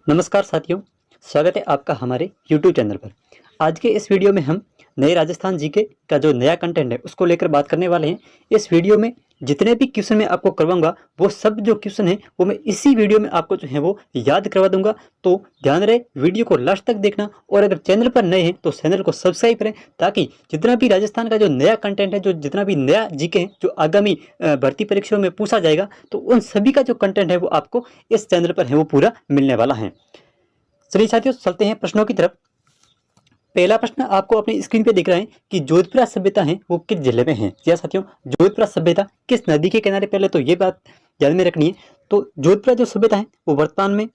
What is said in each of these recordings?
नमस्कार साथियों, स्वागत है आपका हमारे YouTube चैनल पर। आज के इस वीडियो में हम नए राजस्थान जीके का जो नया कंटेंट है उसको लेकर बात करने वाले हैं। इस वीडियो में जितने भी क्वेश्चन मैं आपको करवाऊंगा वो सब जो क्वेश्चन है वो मैं इसी वीडियो में आपको जो है वो याद करवा दूंगा। तो ध्यान रहे, वीडियो को लास्ट तक देखना और अगर चैनल पर नए हैं तो चैनल को सब्सक्राइब करें ताकि जितना भी राजस्थान का जो नया कंटेंट है, जो जितना भी नया जीके है जो आगामी भर्ती परीक्षाओं में पूछा जाएगा, तो उन सभी का जो कंटेंट है वो आपको इस चैनल पर है वो पूरा मिलने वाला है। चलिए साथियों, चलते हैं प्रश्नों की तरफ। पहला प्रश्न आपको अपनी स्क्रीन पे दिख रहा है कि जोधपुरा सभ्यता है वो किस जिले में है। जी हाँ साथियों, जोधपुरा सभ्यता किस नदी के किनारे, पहले तो ये बात ध्यान में रखनी है। तो जोधपुरा जो सभ्यता है वो वर्तमान में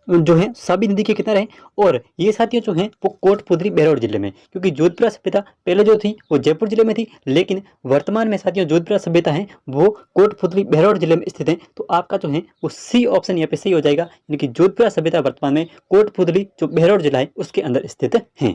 जो है साबी नदी के किनारे है और ये साथियों जो है वो कोटपुतली बहरौल जिले में, क्योंकि जोधपुरा सभ्यता पहले जो थी वो जयपुर जिले में थी, लेकिन वर्तमान में साथियों जोधपुरा सभ्यता है वो कोटपुतली बहरौल जिले में स्थित है। तो आपका जो है वो सी ऑप्शन यहाँ पे सही हो जाएगा, यानी कि जोधपुरा सभ्यता वर्तमान में कोटपुतली जो बहरौल जिला है उसके अंदर स्थित है।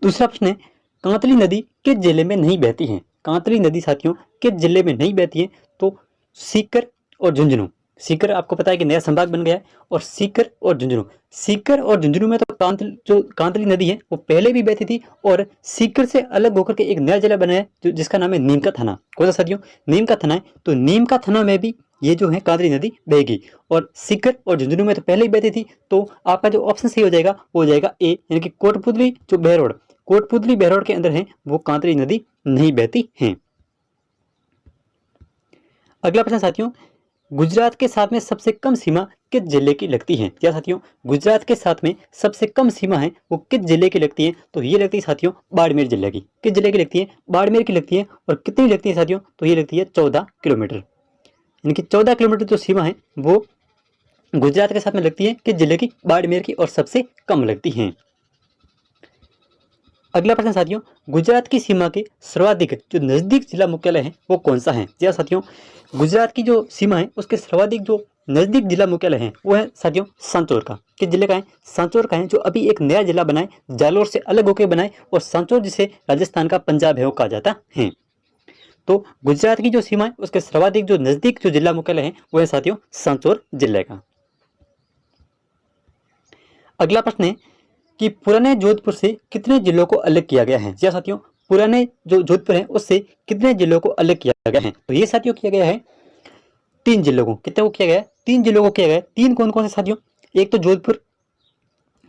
दूसरा प्रश्न है, कांतली नदी किस जिले में नहीं बहती है। कांतली नदी साथियों किस जिले में नहीं बहती है। तो सीकर और झुंझुनू। सीकर आपको पता है कि नया संभाग बन गया है, और सीकर और झुंझुनू, सीकर और झुंझुनू में तो कांतली नदी है वो पहले भी बहती थी, और सीकर से अलग होकर के एक नया जिला बना है जो जिसका नाम है नीम का थाना। कौन सा साथियों? नीम का थाना है। तो नीम का थाना में भी ये जो है कांतली नदी बहेगी, और सीकर और झुंझुनू में तो पहले ही बहती थी। तो आपका जो ऑप्शन सही हो जाएगा वो हो जाएगा ए, यानी कि कोटपुतली जो बहरौल, कोटपुतली बहरौल के अंदर है वो कांतली नदी नहीं बहती है। अगला प्रश्न साथियों, गुजरात के साथ में सबसे कम सीमा किस जिले की लगती है। क्या साथियों, गुजरात के साथ में सबसे कम सीमा है वो किस जिले की लगती है। तो ये लगती है साथियों बाड़मेर जिले की। किस जिले की लगती है? बाड़मेर की लगती है। और कितनी लगती है साथियों? तो ये लगती है 14 किलोमीटर, यानी कि 14 किलोमीटर जो सीमा है वो गुजरात के साथ में लगती है किस जिले की? बाड़मेर की, और सबसे कम लगती है। अगला प्रश्न साथियों, गुजरात की सीमा के सर्वाधिक जो नजदीक जिला मुख्यालय है वो कौन सा है। जी हाँ साथियों, गुजरात की जो सीमा है उसके सर्वाधिक जो नजदीक जिला मुख्यालय है वो है साथियों सांचौर का। किस जिले का है? सांचौर का है, जो अभी एक नया जिला बनाए, जालोर से अलग होकर बनाए, और सांचौर जिसे राजस्थान का पंजाब है वो कहा जाता है। तो गुजरात की जो सीमा है उसके सर्वाधिक जो नजदीक जो जिला मुख्यालय है वो है साथियों सांचौर जिले का। अगला प्रश्न है कि पुराने जोधपुर से कितने जिलों को अलग किया गया है। जी हाँ साथियों, पुराने जो जोधपुर है उससे कितने जिलों को अलग किया गया है। तो ये साथियों किया गया है 3 जिलों को। कितने को किया गया है? 3 जिलों को किया गया है। 3 कौन कौन से साथियों? एक तो जोधपुर,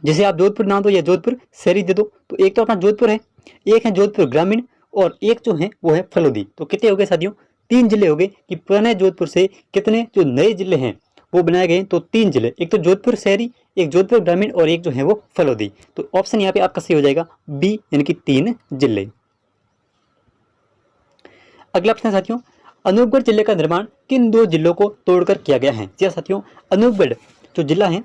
जैसे आप जोधपुर नाम दो या जोधपुर शहरी दे दो, तो एक तो अपना जोधपुर है, एक है जोधपुर ग्रामीण, और एक जो है वो है फलोदी। तो कितने हो गए साथियों? 3 जिले हो गए। कि पुराने जोधपुर से कितने जो नए जिले हैं वो बनाए गए, तो 3 जिले, एक तो जोधपुर शहरी, एक जोधपुर ग्रामीण, और एक जो है वो फलोदी। तो ऑप्शन यहाँ पे आपका सही हो जाएगा बी, यानी कि 3 जिले। अगला प्रश्न साथियों, अनूपगढ़ जिले का निर्माण किन 2 जिलों को तोड़कर किया गया है। जी हाँ साथियों, अनूपगढ़ जो जिला है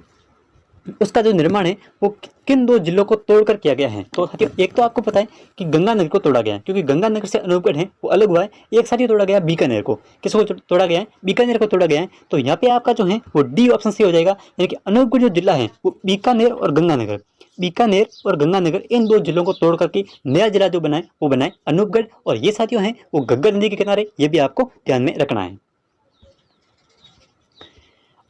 उसका जो निर्माण है वो किन 2 जिलों को तोड़कर किया गया है। तो साथियों एक तो आपको पता है कि गंगानगर को तोड़ा गया है, क्योंकि गंगानगर से अनूपगढ़ है वो अलग हुआ है। एक साथियों तोड़ा गया बीकानेर को। किसको तोड़ा गया है? बीकानेर को तोड़ा गया है। तो यहाँ पे आपका जो है वो डी ऑप्शन से हो जाएगा, यानी कि अनूपगढ़ जो जिला है वो बीकानेर और गंगानगर, बीकानेर और गंगानगर इन 2 जिलों को तोड़ करके नया जिला जो बनाए वो बनाए अनूपगढ़। और ये साथियों है वो घग्गर नदी के किनारे, ये भी आपको ध्यान में रखना है।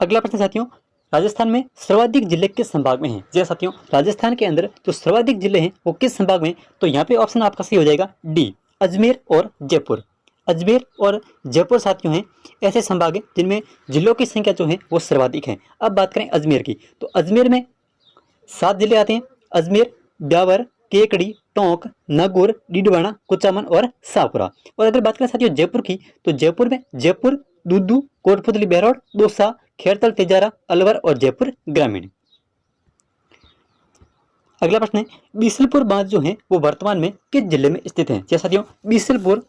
अगला प्रश्न साथियों, राजस्थान में सर्वाधिक जिले किस संभाग में हैं। जी साथियों, राजस्थान के अंदर जो सर्वाधिक जिले हैं वो किस संभाग में? तो यहाँ पे ऑप्शन आपका सही हो जाएगा डी, अजमेर और जयपुर। अजमेर और जयपुर साथियों हैं ऐसे संभाग हैं जिनमें जिलों की संख्या जो है वो सर्वाधिक है। अब बात करें अजमेर की, तो अजमेर में 7 जिले आते हैं। अजमेर, ब्यावर, केकड़ी, टोंक, नागौर, डीडवाना, कुचामन और शाहपुरा। और अगर बात करें साथियों जयपुर की, तो जयपुर में जयपुर, दूदू, कोटपुतली बहरौल, दौसा, खेड़तल तेजारा, अलवर और जयपुर ग्रामीण। अगला प्रश्न है, बीसलपुर बांध जो है वो वर्तमान में किस जिले में स्थित है। जैसा साथियों, बीसलपुर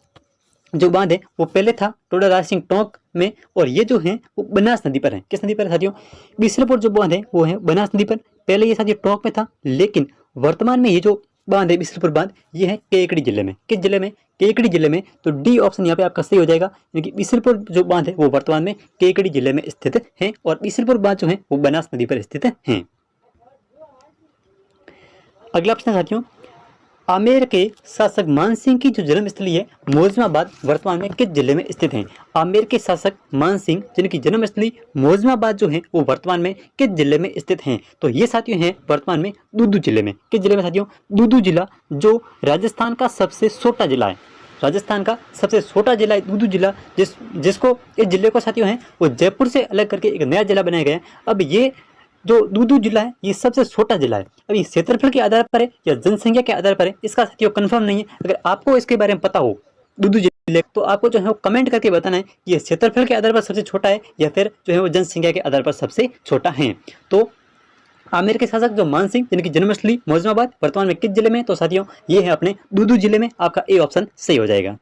जो बांध है वो पहले था टोडा राज सिंह टोंक में, और ये जो है वो बनास नदी पर है। किस नदी पर है साथियों? बीसलपुर जो बांध है वो है बनास नदी पर। पहले ये साथियों टोंक में था, लेकिन वर्तमान में ये जो बांध है बीसलपुर बांध ये है केकड़ी जिले में। किस जिले में? केकड़ी जिले में। तो डी ऑप्शन यहाँ पे आपका सही हो जाएगा, यानी कि बीसलपुर जो बांध है वो वर्तमान में केकड़ी जिले में स्थित है, और बीसलपुर बांध जो है वो बनास नदी पर स्थित है। अगला प्रश्न साथियों, आमेर के शासक मानसिंह की जो जन्मस्थली है मौजमाबाद वर्तमान में किस जिले में स्थित है? आमेर के शासक मानसिंह जिनकी जन्मस्थली मौजमाबाद जो है वो वर्तमान में किस जिले में स्थित हैं? तो ये साथियों हैं वर्तमान में दूदू जिले में। किस जिले में साथियों? दूदू जिला, जो राजस्थान का सबसे छोटा जिला है। राजस्थान का सबसे छोटा जिला है दूदू जिला, जिसको इस जिले को साथियों हैं वो जयपुर से अलग करके एक नया जिला बनाया गया है। अब ये जो दूदू जिला है ये सबसे छोटा जिला है। अब ये क्षेत्रफल के आधार पर है या जनसंख्या के आधार पर है, इसका साथियों कंफर्म नहीं है। अगर आपको इसके बारे में पता हो दूदू जिले, तो आपको जो है वो कमेंट करके बताना है कि ये क्षेत्रफल के आधार पर सबसे छोटा है या फिर जो है वो जनसंख्या के आधार पर सबसे छोटा है। तो आमेर के शासक जो मानसिंह जिनकी जन्मस्थली मौजमाबाद वर्तमान में किस जिले में? तो साथियों ये है अपने दूदू जिले में। आपका ए ऑप्शन सही हो जाएगा।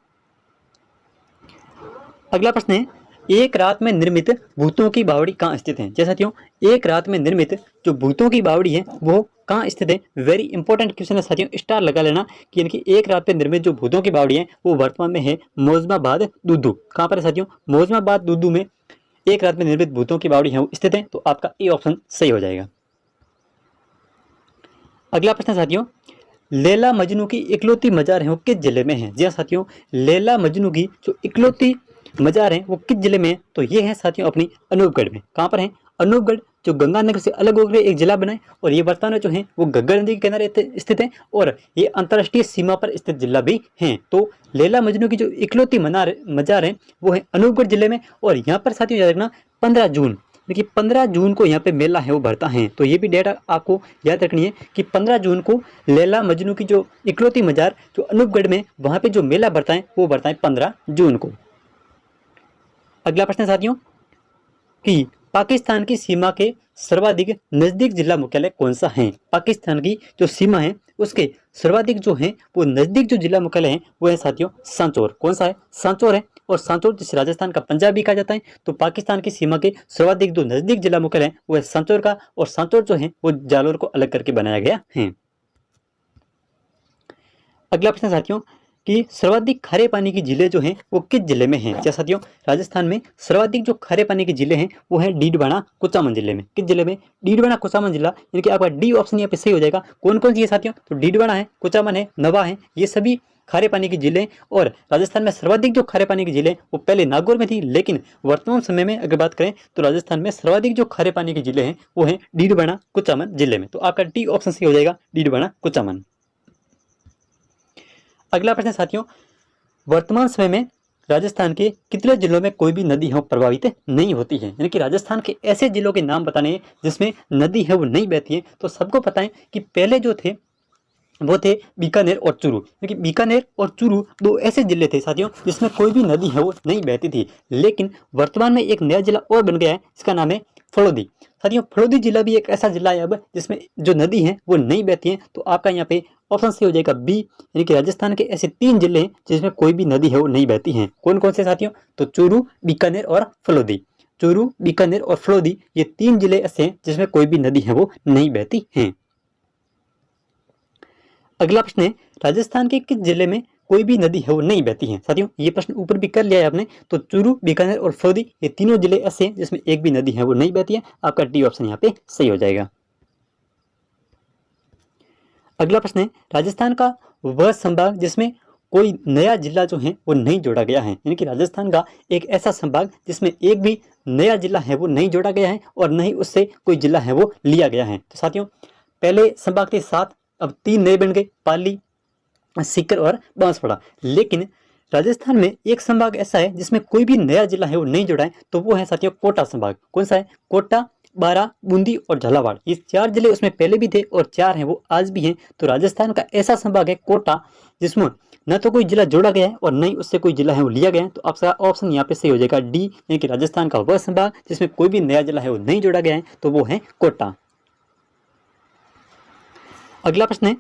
अगला प्रश्न है, एक रात में निर्मित भूतों की बावड़ी कहाँ स्थित है? जैसे साथियों एक रात में निर्मित जो भूतों की बावड़ी है वो कहाँ स्थित है? वेरी इंपॉर्टेंट क्वेश्चन है साथियों, स्टार लगा लेना कि इनकी एक रात में निर्मित जो भूतों की बावड़ी है वो वर्तमान में है मौजमाबाद दूदू। कहाँ पर है साथियों? मौजमाबाद दूदू में एक रात में निर्मित भूतों की बावड़ी है वो स्थित है। तो आपका ए ऑप्शन सही हो जाएगा। अगला प्रश्न साथियों, लैला मजनू की इकलौती मजार है वो किस जिले में है? जी हाँ साथियों, लैला मजनू की जो इकलौती मजार है वो किस जिले में है? तो ये है साथियों अपनी अनूपगढ़ में। कहाँ पर है? अनूपगढ़, जो गंगानगर से अलग होकर एक जिला बना है और ये वर्तमान में जो है वो घग्गर नदी के किनारे स्थित है और ये अंतर्राष्ट्रीय सीमा पर स्थित जिला भी है। तो लैला मजनू की जो इकलौती मजार है वो है अनूपगढ़ जिले में। और यहाँ पर साथियों याद रखना 15 जून, देखिए 15 जून को यहाँ पे मेला है वो भरता है। तो ये भी डेट आपको याद रखनी है कि 15 जून को लैला मजनू की जो इकलौती मजार जो अनूपगढ़ में वहाँ पे जो मेला भरता है वो भरता है 15 जून को। अगला प्रश्न साथियों कि पाकिस्तान की सीमा के सर्वाधिक नजदीक जिला मुख्यालय कौन सा है? पाकिस्तान की जो सीमा है उसके सर्वाधिक जो है वो नजदीक जो जिला मुख्यालय है वो है साथियों सांचौर। कौन सा है? सांचौर है। और सांचौर जिसे राजस्थान का पंजाब भी कहा जाता है। तो पाकिस्तान की सीमा के सर्वाधिक जो नजदीक जिला मुख्यालय है वो है सांचौर का। और सांचौर जो है वो जालोर को अलग करके बनाया गया है। अगला प्रश्न साथियों कि सर्वाधिक खारे पानी की जिले जो हैं वो किस जिले में हैं? जैसे साथियों राजस्थान में सर्वाधिक जो खारे पानी के जिले हैं वो है डीडवाना कुचामन जिले में। किस जिले में? डीडवाना कुचामन जिला, यानी कि आपका डी ऑप्शन यहाँ पे सही हो जाएगा। कौन कौन सी है साथियों? तो डीडवाना है, कुचामन है, नवा है, ये सभी खारे पानी के जिले। और राजस्थान में सर्वाधिक जो खारे पानी के जिले वो पहले नागौर में थी, लेकिन वर्तमान समय में अगर बात करें तो राजस्थान में सर्वाधिक जो खारे पानी के जिले हैं वो है डीडवाना कुचामन जिले में। तो आपका डी ऑप्शन सही हो जाएगा, डीडवाना कुचामन। अगला प्रश्न साथियों, वर्तमान समय में राजस्थान के कितने जिलों में कोई भी नदी है प्रभावित नहीं होती है? यानी कि राजस्थान के ऐसे जिलों के नाम बताने हैं जिसमें नदी है वो नहीं बहती है। तो सबको पता है कि पहले जो थे वो थे बीकानेर और चूरू, क्योंकि बीकानेर और चूरू दो ऐसे जिले थे साथियों जिसमें कोई भी नदी है वो नहीं बहती थी। लेकिन वर्तमान में एक नया जिला और बन गया है, इसका नाम है फलोदी। साथियों फलोदी जिला भी एक ऐसा जिला है अब जिसमें जो नदी है वो नहीं बहती है। तो आपका यहाँ पे ऑप्शन सही हो जाएगा बी, यानी कि राजस्थान के ऐसे 3 जिले हैं जिसमें कोई भी नदी है वो नहीं बहती है। कौन कौन से साथियों? तो चूरू, बीकानेर और फलोदी। चूरू, बीकानेर और फलोदी ये 3 जिले ऐसे हैं जिसमें कोई भी नदी है वो नहीं बहती है। अगला प्रश्न है, राजस्थान के किस जिले में कोई भी नदी है वो नहीं बहती है? साथियों ये प्रश्न ऊपर भी कर लिया है आपने। तो चूरू, बीकानेर और फलोदी ये तीनों जिले ऐसे हैं जिसमें एक भी नदी है वो नहीं बहती है। आपका डी ऑप्शन यहाँ पे सही हो जाएगा। अगला प्रश्न है, राजस्थान का वह संभाग जिसमें कोई नया जिला जो है वो नहीं जोड़ा गया है। यानी कि राजस्थान का एक ऐसा संभाग जिसमें एक भी नया जिला है वो नहीं जोड़ा गया है और न ही उससे कोई जिला है वो लिया गया है। तो साथियों पहले संभाग थे 7, अब 3 नए बन गए, पाली, सीकर और बांसवाड़ा। लेकिन राजस्थान में एक संभाग ऐसा है जिसमें कोई भी नया जिला है वो नहीं जुड़ा है, तो वो है साथियों कोटा संभाग। कौन सा है? कोटा, बारां, बूंदी और झालावाड़, ये 4 जिले उसमें पहले भी थे और 4 हैं वो आज भी हैं। तो राजस्थान का ऐसा संभाग है कोटा जिसमें न तो कोई जिला जोड़ा गया है और न ही उससे कोई जिला है वो लिया गया है। तो आपका ऑप्शन यहाँ पे सही हो जाएगा डी, यानी कि राजस्थान का वह संभाग जिसमें कोई भी नया जिला है वो नहीं जोड़ा गया है, तो वो है कोटा। अगला प्रश्न है,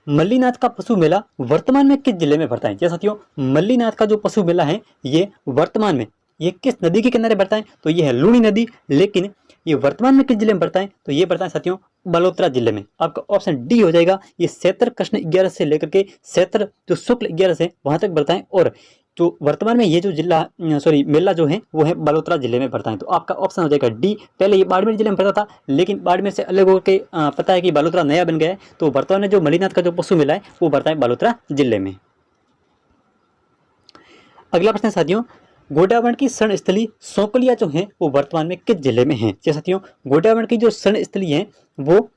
मल्लीनाथ का पशु मेला वर्तमान में किस जिले में भरता है? जैसे साथियों मल्लीनाथ का जो पशु मेला है ये वर्तमान में ये किस नदी के किनारे भरता है? तो ये है लूणी नदी। लेकिन ये वर्तमान में किस जिले में भरता है? तो ये भरता है साथियों बलोत्रा जिले में। आपका ऑप्शन डी हो जाएगा। ये 76 कृष्ण 11 से लेकर के 76 जो शुक्ल 11 से वहां तक भरता है और जो वर्तमान में ये जो जिला मेला जो है वो है बलोत्रा जिले में पड़ता है। तो आपका ऑप्शन हो जाएगा डी। पहले ये बाड़मेर जिले में पड़ता था, लेकिन बाड़मेर से अलग होकर पता है कि बलोत्रा नया बन गया है। तो वर्तमान में जो मणिनाथ का जो पशु मेला है वो पड़ता है बलोत्रा जिले में। अगला प्रश्न साथियों, गोडावण की शरण स्थली सौकलिया जो है वो वर्तमान में किस जिले में है? जी साथियों, गोडावण की जो शरण स्थली है वो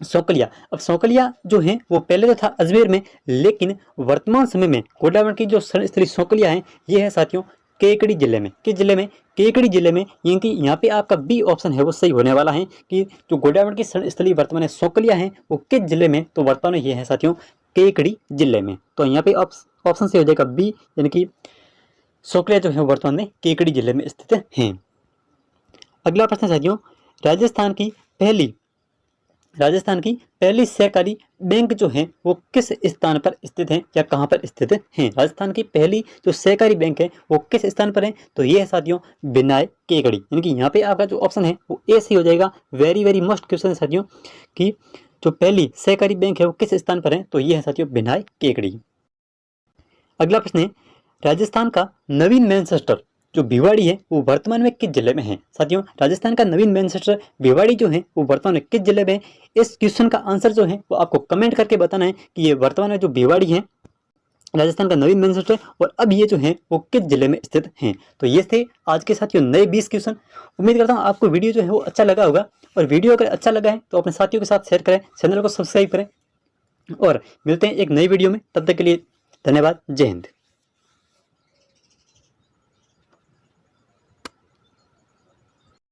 सौकलिया। अब सौकलिया जो है वो पहले तो था अजमेर में, लेकिन वर्तमान समय में गोडावण की जो शरण स्थली सौकलिया है ये है साथियों केकड़ी जिले में। किस जिले में? केकड़ी जिले में। यानी कि यहाँ पे आपका बी ऑप्शन है वो सही होने वाला है कि जो गोडावण की शरण स्थली वर्तमान में सौकलिया है वो किस जिले में? तो वर्तमान में ये है साथियों केकड़ी जिले में। तो यहाँ पे ऑप्शन से हो जाएगा बी, यानी कि सौकलिया जो है वर्तमान में केकड़ी जिले में स्थित है। अगला प्रश्न साथियों, राजस्थान की पहली सहकारी बैंक जो है वो किस स्थान पर स्थित है या कहां पर स्थित है? राजस्थान की पहली जो सहकारी बैंक है वो किस स्थान पर है? तो ये है साथियों बिनाय केकड़ी। यानी कि यहाँ पे आपका जो ऑप्शन है वो ए सही हो जाएगा। वेरी वेरी मस्ट क्वेश्चन है साथियों कि जो पहली सहकारी बैंक है वो किस स्थान पर है? तो ये है साथियों बिनाय केकड़ी। अगला प्रश्न है, राजस्थान का नवीन मैनचेस्टर जो भिवाड़ी है वो वर्तमान में किस जिले में है? साथियों, राजस्थान का नवीन मैनचेस्टर भिवाड़ी जो है वो वर्तमान में किस जिले में है? इस क्वेश्चन का आंसर जो है वो आपको कमेंट करके बताना है कि ये वर्तमान में जो भिवाड़ी है राजस्थान का नवीन मैनचेस्टर और अब ये जो है वो किस जिले में स्थित हैं। तो ये थे आज के साथियों नए 20 क्वेश्चन। उम्मीद करता हूँ आपको वीडियो जो है वो अच्छा लगा होगा, और वीडियो अगर अच्छा लगा है तो अपने साथियों के साथ शेयर करें, चैनल को सब्सक्राइब करें, और मिलते हैं एक नई वीडियो में। तब तक के लिए धन्यवाद। जय हिंद।